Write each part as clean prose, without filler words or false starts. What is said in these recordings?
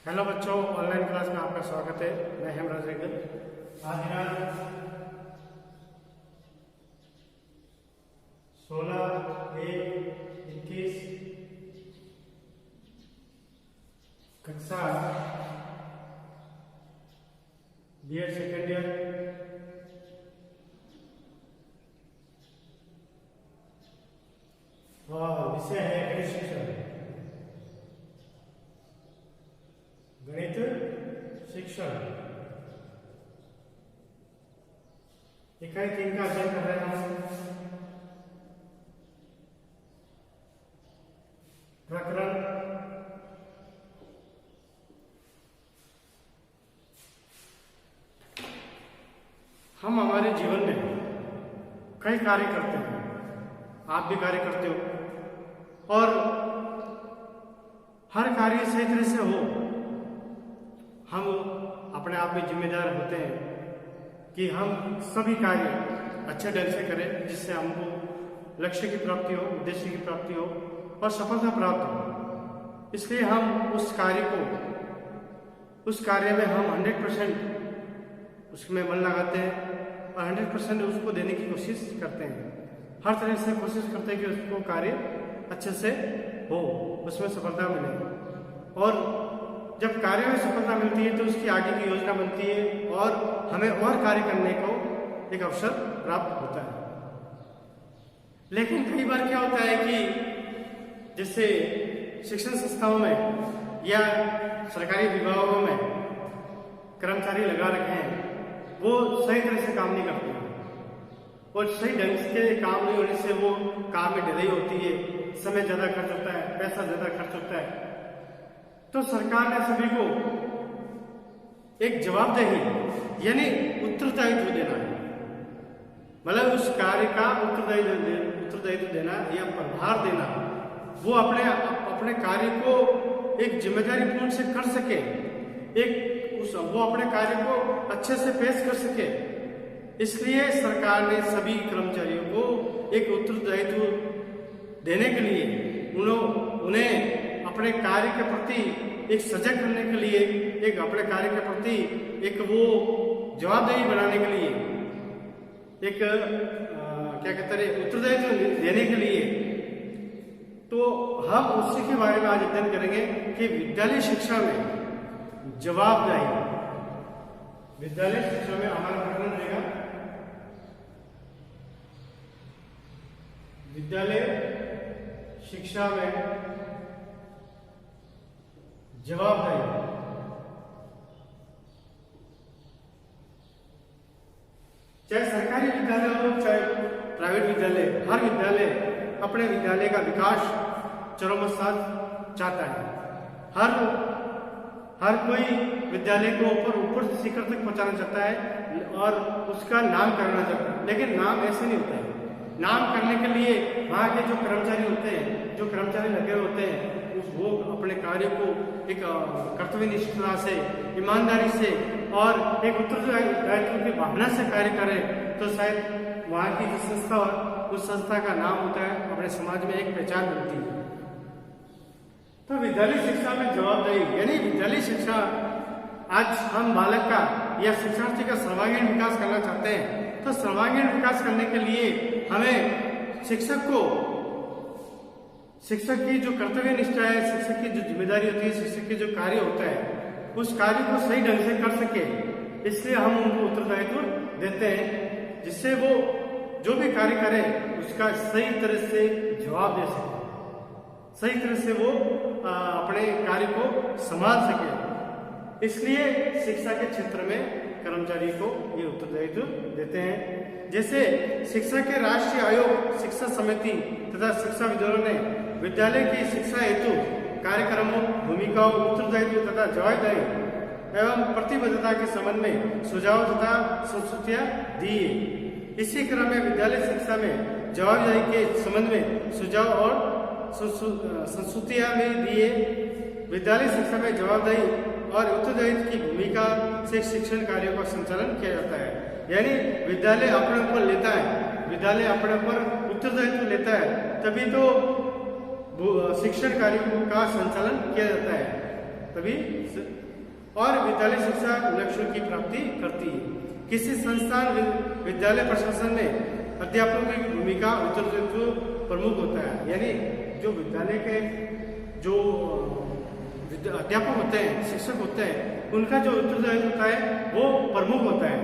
Hello बच्चों, online class में आपका स्वागत है। मैं हेमराज रेगल। आज दिनांक 16/1/21 कक्षा बीएड सेकेंड ईयर और विषय है गणित शिक्षण। गणित शिक्षण इकाई 3 का अध्ययन कर रहे हैं। प्रकरण हम हमारे जीवन में कई कार्य करते हैं, आप भी कार्य करते हो, और हर कार्य सही तरह से हो। हम अपने आप में जिम्मेदार होते हैं कि हम सभी कार्य अच्छे ढंग से करें, जिससे हमको लक्ष्य की प्राप्ति हो, उद्देश्य की प्राप्ति हो और सफलता प्राप्त हो। इसलिए हम उस कार्य में हम 100% उसमें मन लगाते हैं और 100% उसको देने की कोशिश करते हैं। हर तरह से कोशिश करते हैं कि उसको कार्य अच्छे से हो, उसमें सफलता मिले। और जब कार्य में सफलता मिलती है तो उसकी आगे की योजना बनती है और हमें और कार्य करने को एक अवसर प्राप्त होता है। लेकिन कई बार क्या होता है कि जैसे शिक्षण संस्थाओं में या सरकारी विभागों में कर्मचारी लगा रखे हैं, वो सही तरह से काम नहीं करते हैं और सही ढंग से काम नहीं होने से वो काम में ढिलाई होती है, समय ज्यादा खर्च होता है, पैसा ज्यादा खर्च होता है। तो सरकार ने सभी को एक जवाबदेही यानी उत्तरदायित्व देना है। मतलब उस कार्य का उत्तरदायित्व देना या प्रभार देना, वो अपने कार्य को एक जिम्मेदारी पूर्ण से कर सके, वो अपने कार्य को अच्छे से पेश कर सके। इसलिए सरकार ने सभी कर्मचारियों को एक उत्तरदायित्व देने के लिए उन्हें अपने कार्य के प्रति एक सजग करने के लिए, एक अपने कार्य के प्रति एक वो जवाबदेही बनाने के लिए, एक क्या कहते हैं उत्तरदायित्व देने के लिए, तो हम उसी के बारे में आज अध्ययन करेंगे कि विद्यालय शिक्षा में जवाबदेही। विद्यालय शिक्षा में हमारा प्रकरण रहेगा विद्यालय शिक्षा में जवाबदेही। चाहे सरकारी विद्यालय हो चाहे प्राइवेट विद्यालय, हर विद्यालय अपने विद्यालय का विकास चरमोत्साह चाहता है। हर कोई विद्यालय को ऊपर शिखर तक पहुंचाना चाहता है और उसका नाम करना चाहता है। लेकिन नाम ऐसे नहीं होता है। नाम करने के लिए वहाँ के जो कर्मचारी होते हैं, जो कर्मचारी लगे होते हैं, वो अपने कार्य को एक कर्तव्यनिष्ठता से, ईमानदारी से और एक उत्तरदायित्व की भावना से कार्य करें, तो शायद वहाँ की जो संस्था, उस संस्था का नाम होता है, अपने समाज में एक पहचान मिलती है। तो विद्यालय शिक्षा में जवाबदेही यानी विद्यालय शिक्षा, आज हम बालक का या शिक्षार्थी का सर्वांगीण विकास करना चाहते हैं, तो सर्वांगीण विकास करने के लिए हमें शिक्षक की जो कर्तव्य निष्ठा है, शिक्षक की जो जिम्मेदारी होती है, शिक्षक की जो कार्य होता है, उस कार्य को सही ढंग से कर सके। इसलिए हम उनको उत्तरदायित्व देते हैं, जिससे वो जो भी कार्य करे उसका सही तरह से जवाब दे सके, सही तरह से वो अपने कार्य को संभाल सके। इसलिए शिक्षा के क्षेत्र में कर्मचारी को ये उत्तरदायित्व देते हैं। जैसे शिक्षा के राष्ट्रीय आयोग, शिक्षा समिति तथा शिक्षा विद्यालयों ने विद्यालय की शिक्षा हेतु कार्यक्रमों, भूमिकाओं, उत्तरदायित्व तथा जवाबदेही एवं प्रतिबद्धता के संबंध में सुझाव तथा संस्तुतियां दी है। इसी क्रम में विद्यालय शिक्षा में जवाबदेही के संबंध में सुझाव और संस्तुतियां भी दी है। विद्यालय शिक्षा में जवाबदेही और उत्तरदायित्व की भूमिका से शिक्षण कार्यों का संचालन किया जाता है। यानी विद्यालय अपने ऊपर लेता है, विद्यालय अपने ऊपर उत्तरदायित्व लेता है, तभी तो शिक्षण कार्यों का संचालन किया जाता है। तभी और विद्यालय शिक्षा लक्ष्यों की प्राप्ति करती है। किसी संस्थान विद्यालय प्रशासन में अध्यापकों की भूमिका उत्तरदायित्व प्रमुख होता है, यानी जो विद्यालय के जो अध्यापक होते हैं, शिक्षक होते हैं, उनका जो उत्तरदायित्व होता है वो प्रमुख होता है,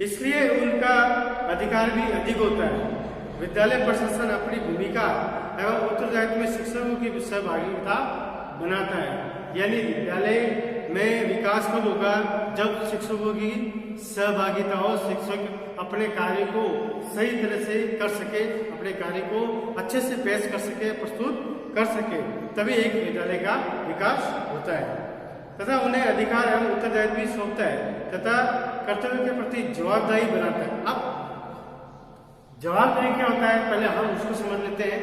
इसलिए उनका अधिकार भी अधिक होता है। विद्यालय प्रशासन अपनी भूमिका एवं उत्तरदायित्व में शिक्षकों की सहभागिता बनाता है, यानी विद्यालय में विकास कब होगा, जब शिक्षकों की सहभागिता हो, शिक्षक अपने कार्य को सही तरह से कर सके, अपने कार्य को अच्छे से पेश कर सके, प्रस्तुत कर सके, तभी एक विद्यालय का विकास होता है तथा उन्हें अधिकार एवं उत्तरदायित्व भी सौंपता है तथा कर्तव्य के प्रति जवाबदारी बनाता है। अब जवाबदारी क्या होता है, पहले हम उसको समझ लेते हैं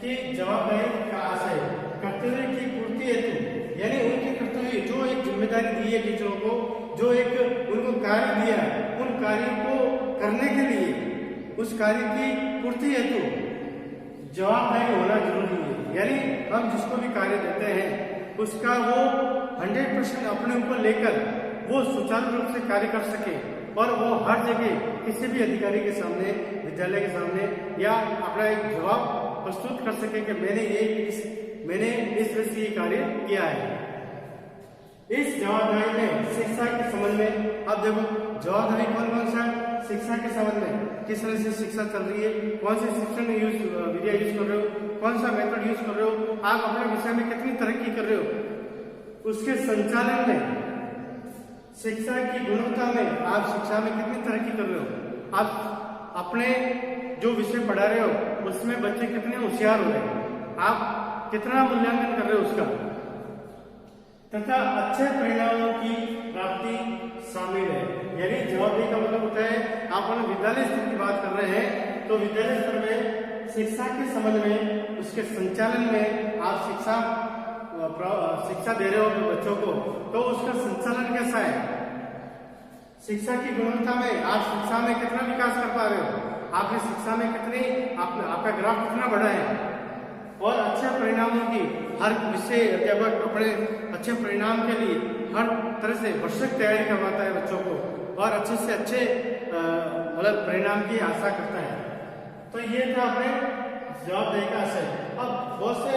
कि जवाबदारी का आशय कर्तव्य की पूर्ति हेतु, यानी उनके कर्तव्य जो एक जिम्मेदारी दी है टीचरों को, जो एक उनको कार्य दिया, उन कार्य को करने के लिए उस कार्य की पूर्ति हेतु जवाबदारी होना जरूरी है। यानी हम जिसको भी कार्य देते हैं उसका वो 100% अपने ऊपर लेकर वो सुचारू रूप से कार्य कर सके और वो हर जगह किसी भी अधिकारी के सामने, विद्यालय के सामने या अपना एक जवाब प्रस्तुत कर सके कि मैंने इस तरह से ये कार्य किया है। इस जवाबदारी में शिक्षा के संबंध में अब देखो जवाबदारी कौन कौन सा शिक्षा के संबंध में किस तरह से शिक्षा चल रही है, कौन से शिक्षण विधिया यूज कर रहे हो, कौन सा मेथड यूज कर रहे हो, आप अपने विषय में कितनी तरक्की कर रहे हो, उसके संचालन में, शिक्षा की गुणवत्ता में आप शिक्षा में कितनी तरक्की कर रहे हो, आप अपने जो विषय पढ़ा रहे हो उसमें बच्चे कितने होशियार हो रहे हैं, आप कितना मूल्यांकन कर रहे हो उसका, तथा अच्छे परिणामों की प्राप्ति शामिल है। यानी जवाबदेही का मतलब होता है, आप विद्यालय स्तर की बात कर रहे हैं तो विद्यालय स्तर में शिक्षा के संबंध में, उसके संचालन में आप शिक्षा दे रहे हो बच्चों को, तो उसका संचालन कैसा है, शिक्षा की गुणवत्ता में आप शिक्षा में कितना विकास कर पा रहे हो, आपने शिक्षा में कितनी आपका ग्राफ कितना बढ़ा है, और अच्छे परिणामों की हर विषय अध्यापक अपने अच्छे परिणाम के लिए हर तरह से भरसक तैयारी करवाता है बच्चों को और अच्छे से अच्छे मतलब परिणाम की आशा करता है। तो ये था अपने जवाबदेही का आशय। अब बहुत से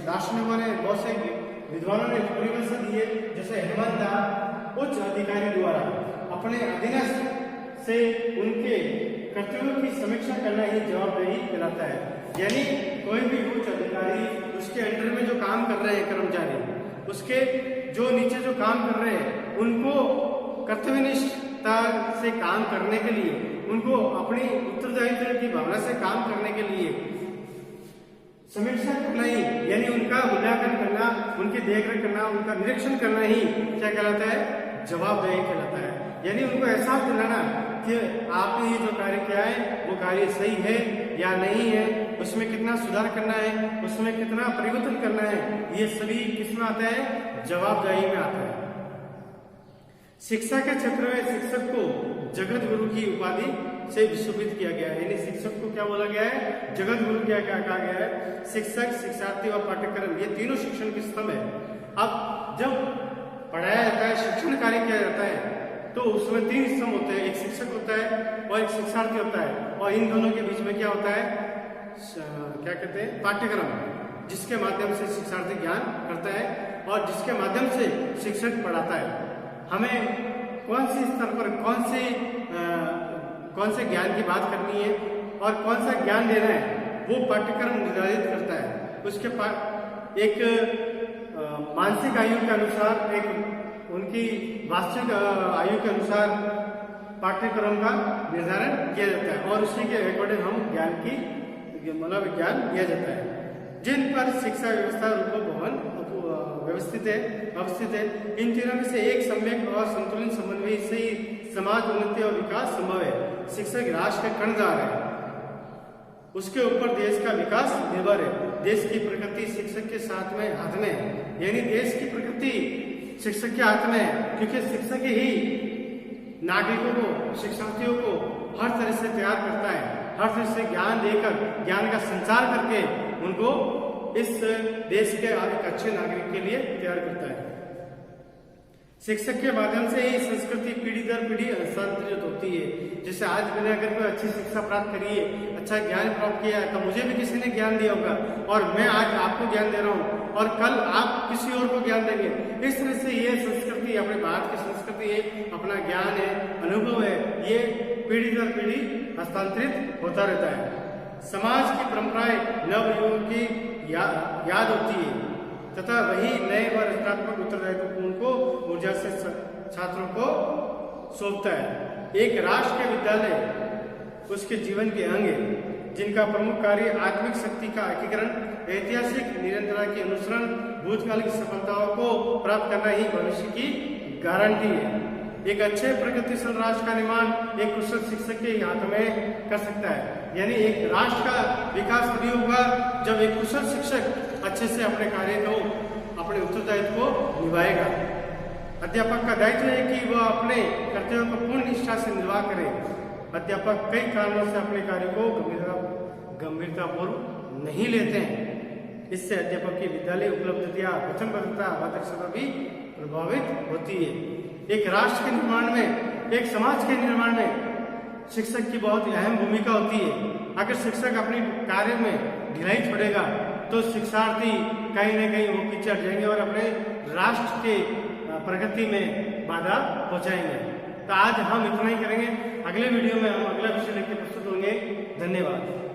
दार्शनिकों ने, बहुत से विद्वानों ने परिभाषा दी है, जैसे हेमंत दा उच्च अधिकारी द्वारा अपने अधीनस्थ से उनके कर्तव्यों की समीक्षा करना ही जवाबदेही कहलाता है। यानी कोई भी उच्च अधिकारी, उसके अंडर में जो काम कर रहे हैं कर्मचारी, उसके जो नीचे जो काम कर रहे हैं, उनको कर्तव्यनिष्ठता से काम करने के लिए, उनको अपनी उत्तरदायित्व की भावना से काम करने के लिए समीक्षा करना ही, यानी उनका मूल्यांकन करना, उनकी देखरेख करना, उनका निरीक्षण करना ही क्या कहलाता है, जवाबदेही कहलाता है। यानी उनको एहसास दिलाना कि आपने ये जो कार्य किया है वो कार्य सही है या नहीं है, उसमें कितना सुधार करना है, उसमें कितना परिवर्तन करना है, ये सभी किसमें आता है, जवाबदेही में आता है। शिक्षा के क्षेत्र में शिक्षक को जगत गुरु की उपाधि से विशोभित किया गया है। यानी शिक्षक को क्या बोला गया है, जगत गुरु क्या कहा गया है। शिक्षक, शिक्षार्थी और पाठ्यक्रम, ये तीनों शिक्षण के स्तंभ है। अब जब पढ़ाया जाता है, शिक्षण कार्य किया जाता है, तो उसमें तीन स्तंभ होते हैं, एक शिक्षक होता है और एक शिक्षार्थी होता है, और इन दोनों के बीच में क्या होता है, क्या कहते हैं, पाठ्यक्रम, जिसके माध्यम से शिक्षार्थी ज्ञान करता है और जिसके माध्यम से शिक्षक पढ़ाता है। हमें कौन से स्तर पर कौन से ज्ञान की बात करनी है और कौन सा ज्ञान देना है, वो पाठ्यक्रम निर्धारित करता है। उसके पास एक मानसिक आयु के अनुसार, एक उनकी वास्तविक आयु के अनुसार पाठ्यक्रम का निर्धारण किया जाता है और उसी के अकॉर्डिंग हम ज्ञान की मतलब ज्ञान दिया जाता है। जिन पर शिक्षा व्यवस्था रूप भवन अवस्थित है, इन तीनों में से एक सम्यक और संतुलित समन्वय से ही समाज उन्नति और विकास संभव है। शिक्षक राष्ट्र का कर्णधार है, उसके ऊपर देश का विकास निर्भर है। देश की प्रकृति शिक्षक के साथ में हाथ में है, यानी देश की प्रकृति शिक्षक के हाथ में है, क्योंकि शिक्षक ही नागरिकों को, शिक्षार्थियों को हर तरह से तैयार करता है, हर तरह से ज्ञान देकर, ज्ञान का संचार करके उनको इस देश के एक अच्छे नागरिक के लिए तैयार करता है। शिक्षक के माध्यम से ही संस्कृति पीढ़ी दर पीढ़ी हस्तांतरित होती है। जैसे आज मैंने अगर कोई अच्छी शिक्षा प्राप्त करी है, अच्छा ज्ञान प्राप्त किया है, तो मुझे भी किसी ने ज्ञान दिया होगा और मैं आज आपको ज्ञान दे रहा हूँ और कल आप किसी और को ज्ञान देंगे। इस तरह से ये संस्कृति, अपने भारत की संस्कृति है, अपना ज्ञान है, अनुभव है, ये पीढ़ी दर पीढ़ी हस्तांतरित होता रहता है। समाज की परंपराएं नवयुवकों की याद होती है तथा वही नए व रचनात्मक उत्तरदायित्व उनको ऊर्जा से छात्रों को सौंपता है। एक राष्ट्र के विद्यालय उसके जीवन के अंग है जिनका प्रमुख कार्य आत्मिक शक्ति का एकीकरण, ऐतिहासिक निरंतरता के अनुसरण, भूतकाल की सफलताओं को प्राप्त करना ही भविष्य की गारंटी है। एक अच्छे प्रगतिशील राष्ट्र का निर्माण एक कुशल शिक्षक के हाथ में कर सकता है। यानी एक राष्ट्र का विकास तभी होगा जब एक कुशल शिक्षक अच्छे से अपने कार्य को, अपने उत्तरदायित्व को निभाएगा। अध्यापक का दायित्व है कि वह अपने कर्तव्यों को पूर्ण निष्ठा से निर्वाह करे। अध्यापक कई कारणों से अपने कार्य को गंभीरतापूर्वक नहीं लेते हैं। इससे अध्यापक की विद्यालय उपलब्धियां, वचनबद्धता, दक्षता भी प्रभावित होती है। एक राष्ट्र के निर्माण में, एक समाज के निर्माण में शिक्षक की बहुत अहम भूमिका होती है। अगर शिक्षक अपनी कार्य में ढिलाई छोड़ेगा तो शिक्षार्थी कहीं न कहीं वो पिछड़ जाएंगे और अपने राष्ट्र के प्रगति में बाधा पहुंचाएंगे। तो आज हम इतना ही करेंगे। अगले वीडियो में हम अगला विषय लेकर प्रस्तुत होंगे। धन्यवाद।